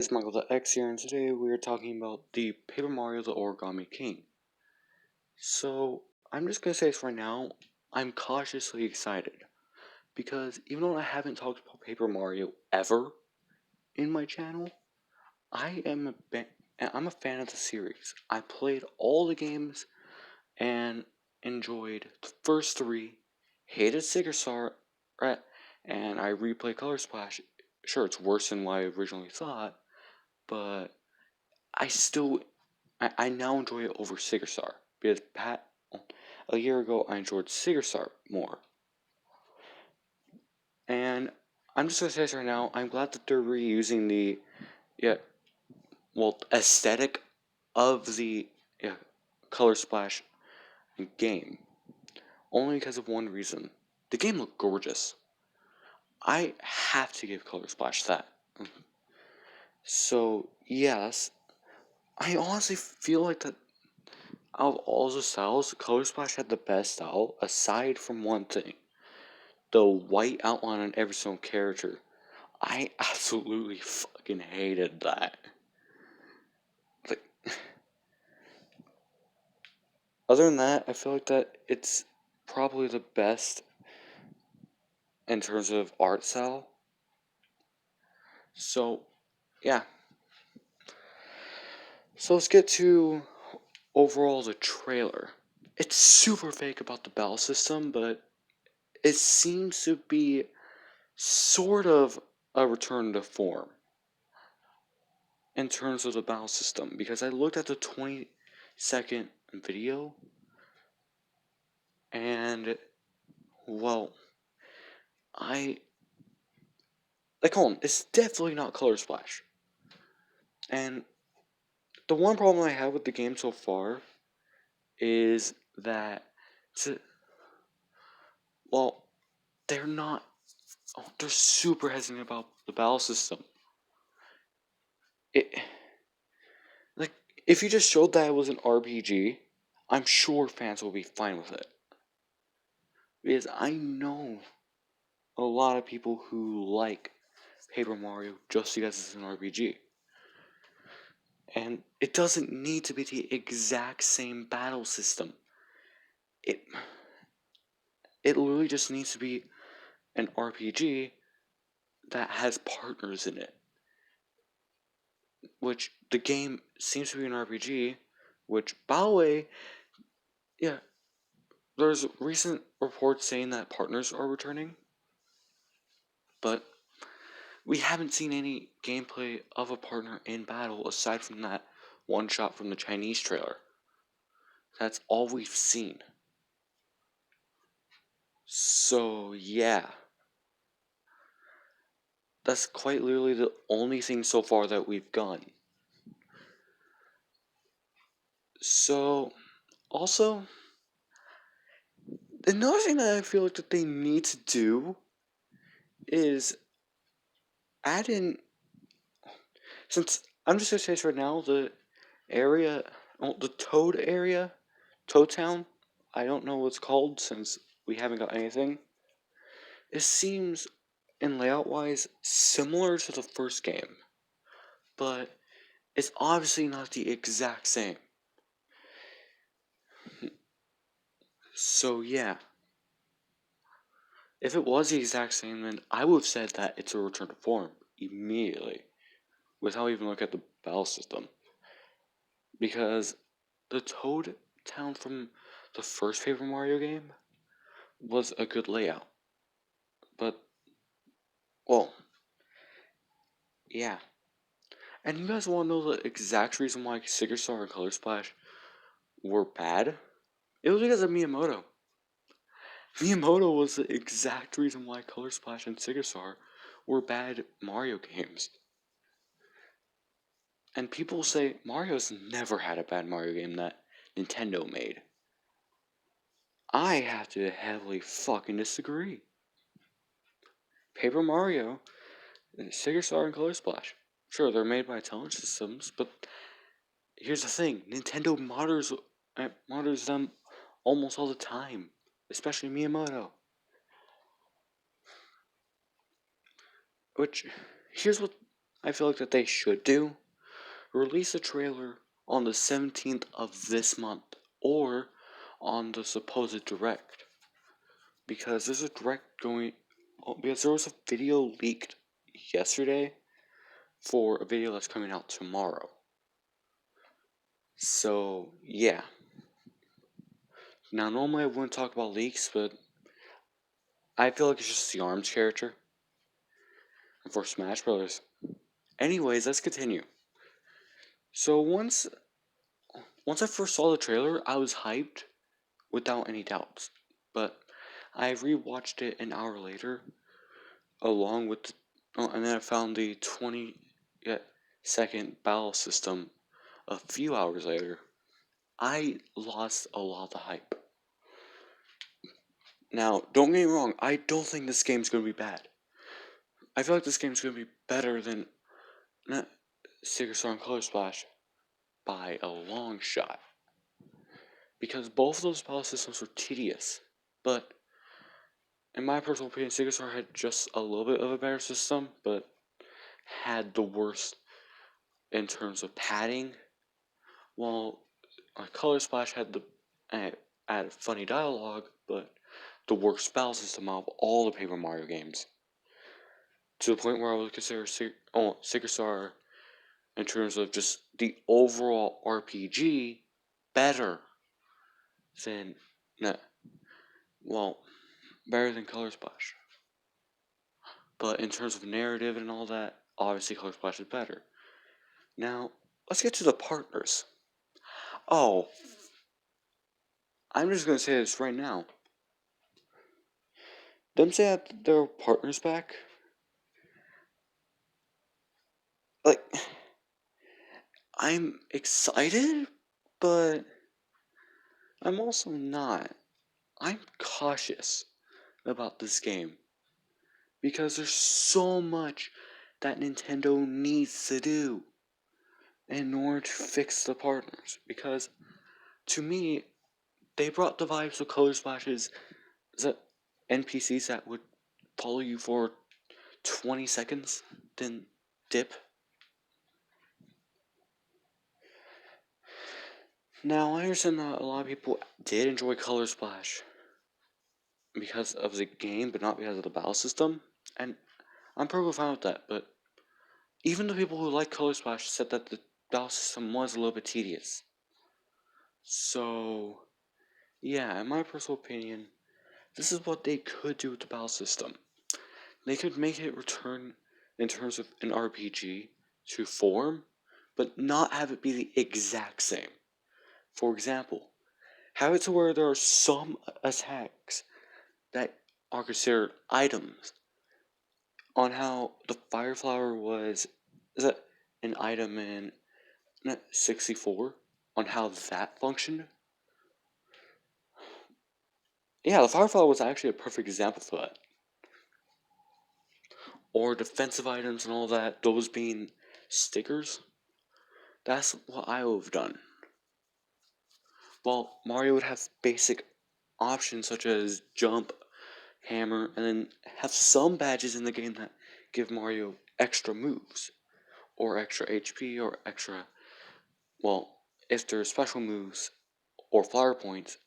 It's Michael the X here, and today we are talking about the Paper Mario the Origami King. So, I'm just gonna say this right now, I'm cautiously excited. Because even though I haven't talked about Paper Mario ever in my channel, I'm a fan of the series. I played all the games and enjoyed the first three, hated Sigerstar, right, and I replayed Color Splash. Sure, it's worse than what I originally thought, but I still, I now enjoy it over Sigerstar because a year ago I enjoyed Sigerstar more, and I'm just gonna say this right now. I'm glad that they're reusing the aesthetic of the Color Splash game, only because of one reason. The game looked gorgeous. I have to give Color Splash that. So yes, I honestly feel like that out of all the styles, Color Splash had the best style, aside from one thing. The white outline on every single character. I absolutely fucking hated that. Like, other than that, I feel like that it's probably the best in terms of art style. So, yeah. So let's get to overall the trailer. It's super fake about the battle system, but it seems to be sort of a return to form in terms of the battle system, because I looked at the 20-second video and, well, it's definitely not Color Splash. And the one problem I have with the game so far is that, well, they're not, they're super hesitant about the battle system. It, like, if you just showed that it was an RPG, I'm sure fans will be fine with it. Because I know a lot of people who like Paper Mario just because it's an RPG. And it doesn't need to be the exact same battle system. It literally just needs to be an RPG that has partners in it. Which the game seems to be an RPG, which, by the way, yeah, there's recent reports saying that partners are returning, but we haven't seen any gameplay of a partner in battle aside from that one shot from the Chinese trailer. That's all we've seen. So, yeah. That's quite literally the only thing so far that we've gotten. So, also, another thing that I feel like that they need to do is add in, since I'm just gonna say this right now, the area, the Toad area, Toad Town, I don't know what it's called since we haven't got anything. It seems, in layout wise, similar to the first game, but it's obviously not the exact same. So, yeah. If it was the exact same, then I would have said that it's a return to form immediately, without even looking at the battle system. Because the Toad Town from the first Paper Mario game was a good layout. But, well, yeah. And you guys want to know the exact reason why Sigur Star and Color Splash were bad? It was because of Miyamoto. Miyamoto was the exact reason why Color Splash and Sigur Star were bad Mario games. And people say Mario's never had a bad Mario game that Nintendo made. I have to heavily fucking disagree. Paper Mario, Sigur Star, and Color Splash. Sure, they're made by Intelligent Systems, but here's the thing: Nintendo modders them almost all the time, especially Miyamoto. Which, here's what I feel like that they should do, release a trailer on the 17th of this month or on the supposed direct. Because there's a direct going, because there was a video leaked yesterday for a video that's coming out tomorrow. So, yeah. Now, normally I wouldn't talk about leaks, but I feel like it's just the ARMS character for Smash Brothers. Anyways, let's continue. So once I first saw the trailer, I was hyped without any doubts. But I rewatched it an hour later, along with, and then I found the 20-second battle system a few hours later. I lost a lot of the hype. Now, don't get me wrong, I don't think this game's gonna be bad. I feel like this game's gonna be better than Secret Star and Color Splash by a long shot. Because both of those battle systems were tedious. But in my personal opinion, Secret Star had just a little bit of a better system, but had the worst in terms of padding. While Color Splash had had funny dialogue, but the worst battle system out of all the Paper Mario games. To the point where I would consider Secret Star, in terms of just the overall RPG, better than, better than Color Splash. But in terms of narrative and all that, obviously Color Splash is better. Now, let's get to the partners. Oh, I'm just gonna say this right now. Them say that their partners back. Like, I'm excited, but I'm also not. I'm cautious about this game because there's so much that Nintendo needs to do in order to fix the partners. Because to me, they brought the vibes of Color Splashes, the NPCs that would follow you for 20 seconds, then dip. Now, I understand that a lot of people did enjoy Color Splash because of the game, but not because of the battle system, and I'm perfectly fine with that, but even the people who like Color Splash said that the battle system was a little bit tedious. So, yeah, in my personal opinion, this is what they could do with the battle system. They could make it return, in terms of an RPG, to form, but not have it be the exact same. For example, have it to where there are some attacks that are considered items. On how the Fire Flower was, is that an item in 64? On how that functioned? Yeah, the Fire Flower was actually a perfect example for that. Or defensive items and all that, those being stickers. That's what I would have done. Well, Mario would have basic options such as jump, hammer, and then have some badges in the game that give Mario extra moves, or extra HP, or extra, if there's special moves, or flower points,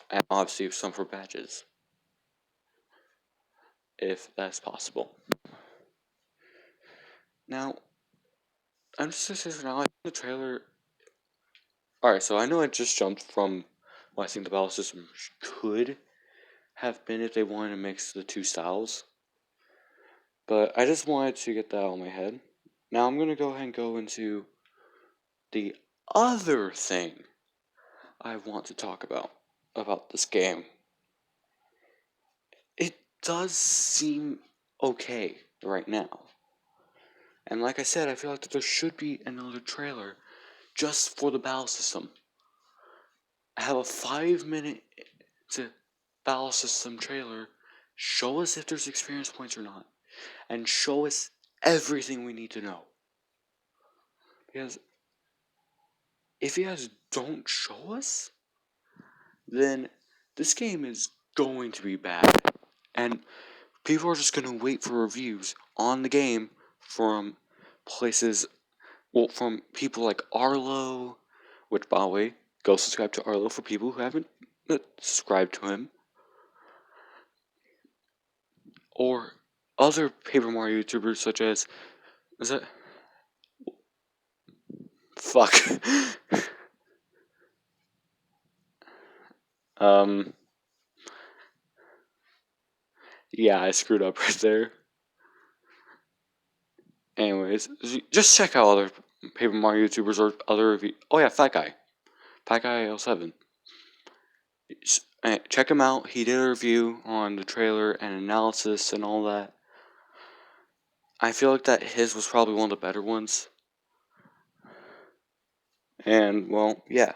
and obviously some for badges, if that's possible. Now, I'm just gonna say for now, I think the trailer. Alright, so I know I just jumped from what I think the battle system could have been if they wanted to mix the two styles. But I just wanted to get that out of my head. Now I'm going to go ahead and go into the other thing I want to talk about this game. It does seem okay right now. And like I said, I feel like that there should be another trailer just for the battle system. I have a 5-minute battle system trailer. Show us if there's experience points or not. And show us everything we need to know. Because if you guys don't show us, then this game is going to be bad. And people are just going to wait for reviews on the game from places, well, from people like Arlo, which, by the way, go subscribe to Arlo for people who haven't subscribed to him, or other Paper Mario YouTubers such as, is that, fuck, yeah, I screwed up right there. Anyways, just check out other Paper Mario YouTubers or other review. Oh yeah, Fat Guy L7. Check him out. He did a review on the trailer and analysis and all that. I feel like that his was probably one of the better ones. And well, yeah.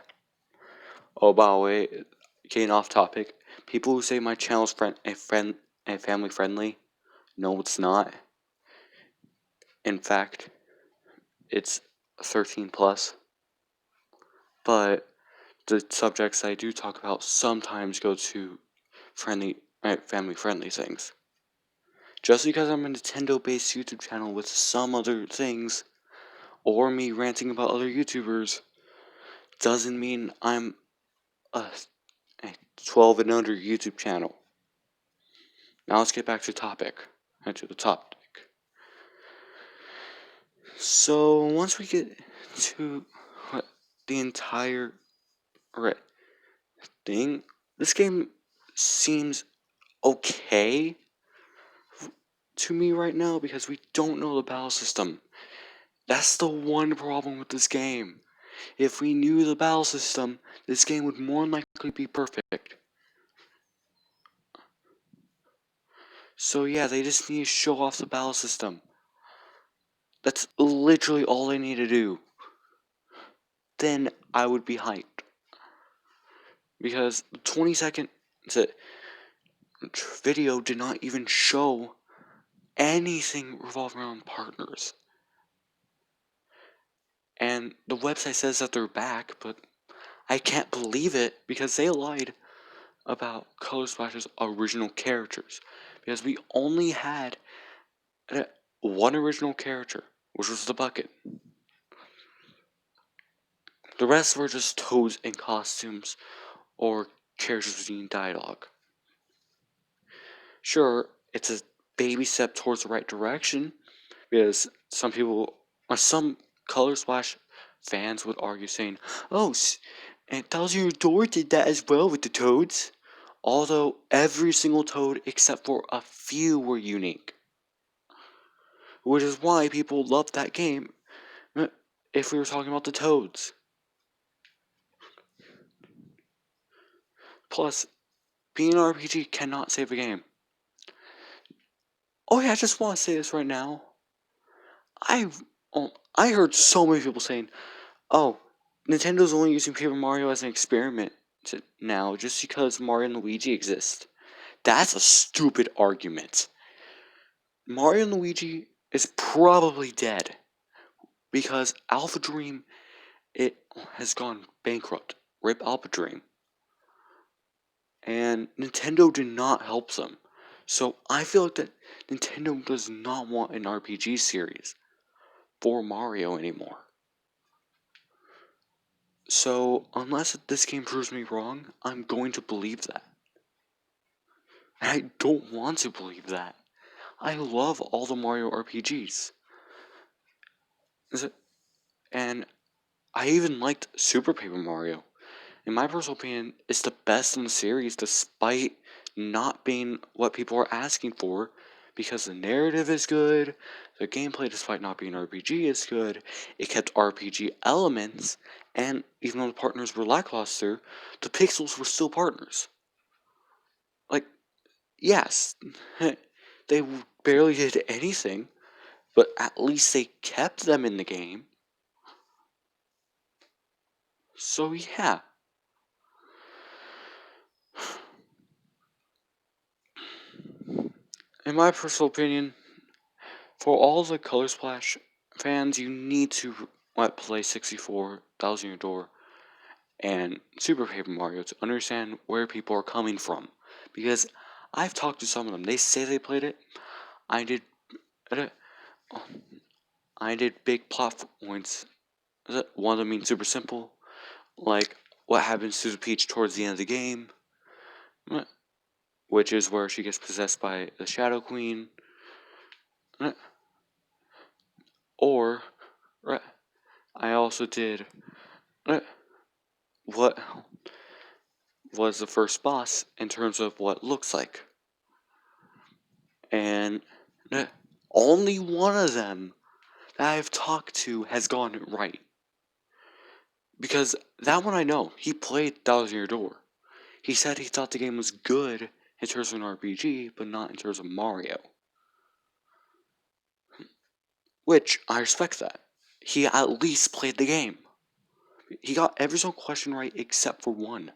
Oh, by the way, getting off topic, people who say my channel is family friendly, no, it's not. In fact, it's 13 plus. But the subjects I do talk about sometimes go to family friendly things. Just because I'm a Nintendo-based YouTube channel with some other things, or me ranting about other YouTubers, doesn't mean I'm a 12 and under YouTube channel. Now let's get back to the topic. So once we get to the entire thing, this game seems okay to me right now because we don't know the battle system. That's the one problem with this game. If we knew the battle system, this game would more likely be perfect. So yeah, they just need to show off the battle system. That's literally all they need to do. Then I would be hyped. Because the 20-second video did not even show anything revolving around partners. And the website says that they're back, but I can't believe it because they lied about Color Splash's original characters. Because we only had one original character, which was the bucket. The rest were just toads in costumes or characters using dialogue. Sure, it's a baby step towards the right direction, because some Color Splash fans would argue saying, oh, and Thousand Year Door did that as well with the toads. Although every single toad except for a few were unique. Which is why people loved that game, if we were talking about the toads. Plus, being an RPG cannot save a game. Oh yeah, I just want to say this right now. I heard so many people saying, oh, Nintendo's only using Paper Mario as an experiment now just because Mario and Luigi exist. That's a stupid argument. Mario and Luigi is probably dead because Alpha Dream, it has gone bankrupt. Rip Alpha Dream. And Nintendo did not help them. So I feel like that Nintendo does not want an RPG series for Mario anymore. So unless this game proves me wrong, I'm going to believe that. And I don't want to believe that. I love all the Mario RPGs. And I even liked Super Paper Mario. In my personal opinion, it's the best in the series despite not being what people are asking for, because the narrative is good, the gameplay, despite not being RPG, is good, it kept RPG elements, and even though the partners were lackluster, the pixels were still partners. Like, yes, they barely did anything, but at least they kept them in the game. So yeah. In my personal opinion, for all the Color Splash fans, you need to play 64, Thousand Year Door, and Super Paper Mario to understand where people are coming from. Because I've talked to some of them. They say they played it. I did. I did big plot points. One of them being super simple, like what happens to Peach towards the end of the game, which is where she gets possessed by the Shadow Queen. Or I also did what was the first boss in terms of what it looks like. And only one of them that I've talked to has gotten it right. Because that one I know, he played Thousand Year Door. He said he thought the game was good in terms of an RPG, but not in terms of Mario. Which, I respect that. He at least played the game. He got every single question right except for one.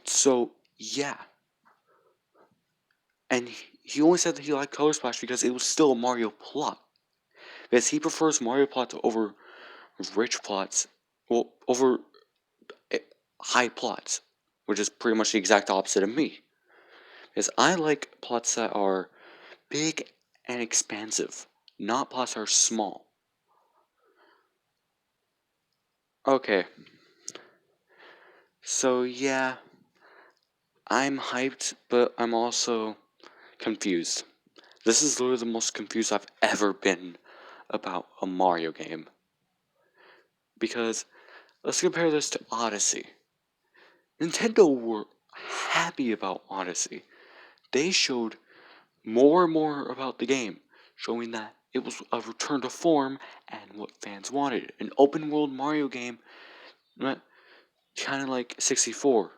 So, yeah. And he only said that he liked Color Splash because it was still a Mario plot. Because he prefers Mario plots over rich plots, well, over high plots, which is pretty much the exact opposite of me. Because I like plots that are big and expansive, not plots that are small. Okay. So yeah, I'm hyped, but I'm also confused. This is literally the most confused I've ever been about a Mario game. Because let's compare this to Odyssey. Nintendo were happy about Odyssey. They showed more and more about the game, showing that it was a return to form and what fans wanted. An open world Mario game, kind of like 64.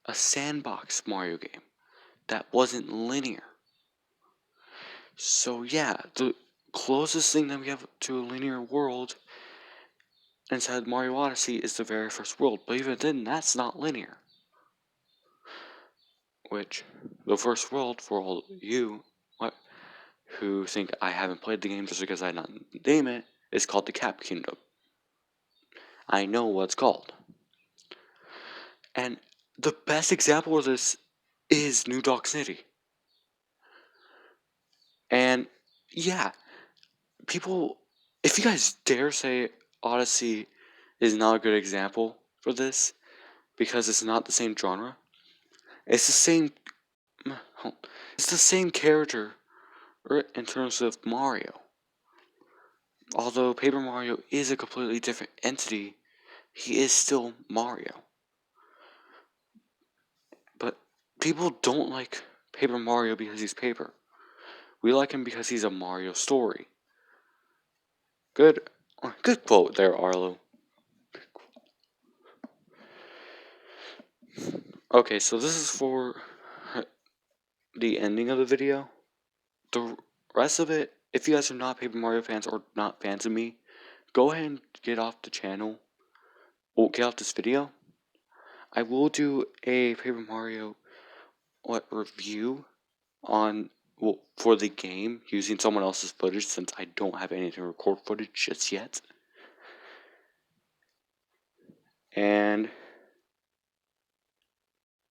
A sandbox Mario game that wasn't linear. So yeah, the closest thing that we have to a linear world inside Mario Odyssey is the very first world, but even then, that's not linear. Which, the first world, for all you who think I haven't played the game just because I not name it, is called the Cap Kingdom. I know what it's called. And the best example of this is New Donk City. And yeah, people, if you guys dare say Odyssey is not a good example for this, because it's not the same genre, it's the same, it's the same character in terms of Mario. Although Paper Mario is a completely different entity, he is still Mario. But people don't like Paper Mario because he's paper. We like him because he's a Mario story. Good quote there, Arlo. Okay, so this is for the ending of the video. The rest of it, if you guys are not Paper Mario fans or not fans of me, go ahead and get off the channel. Well, get off this video. I will do a Paper Mario review on for the game using someone else's footage since I don't have anything to record footage just yet. And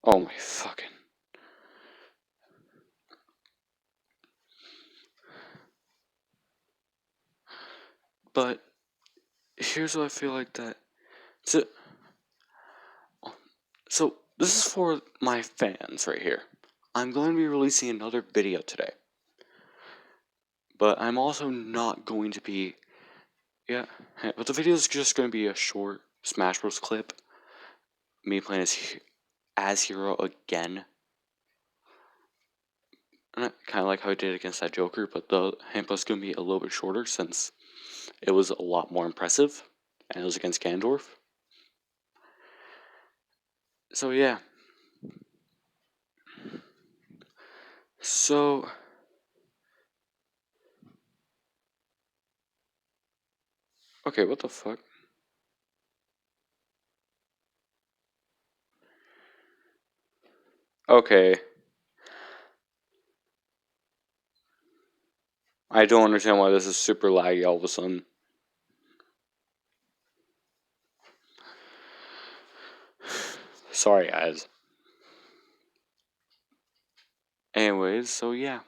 oh my fucking. But here's what I feel like that. So this is for my fans right here. I'm going to be releasing another video today. But I'm also not going to be. Yeah, but the video is just going to be a short Smash Bros. Clip. Me playing as Hero again. Kind of like how I did against that Joker, but the gameplay is going to be a little bit shorter since it was a lot more impressive. And it was against Ganondorf. So yeah. So. Okay, what the fuck? Okay. I don't understand why this is super laggy all of a sudden. Sorry, guys. Anyways, so yeah.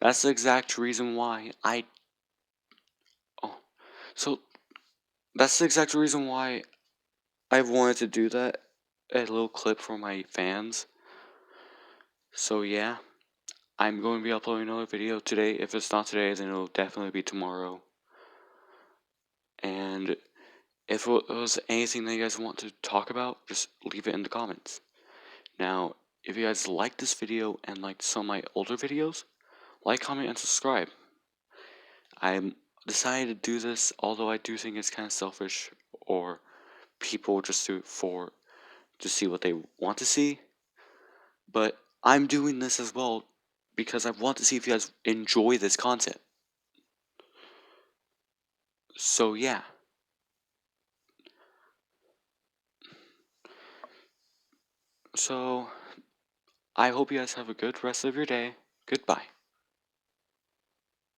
That's the exact reason why oh, so that's the exact reason why I've wanted to do that, a little clip for my fans. So yeah, I'm going to be uploading another video today. If it's not today, then it'll definitely be tomorrow. And if it was anything that you guys want to talk about, just leave it in the comments. Now, if you guys like this video and liked some of my older videos, like, comment, and subscribe. I'm decided to do this, although I do think it's kind of selfish, or people just do it for to see what they want to see. But I'm doing this as well because I want to see if you guys enjoy this content. So yeah. So I hope you guys have a good rest of your day. Goodbye.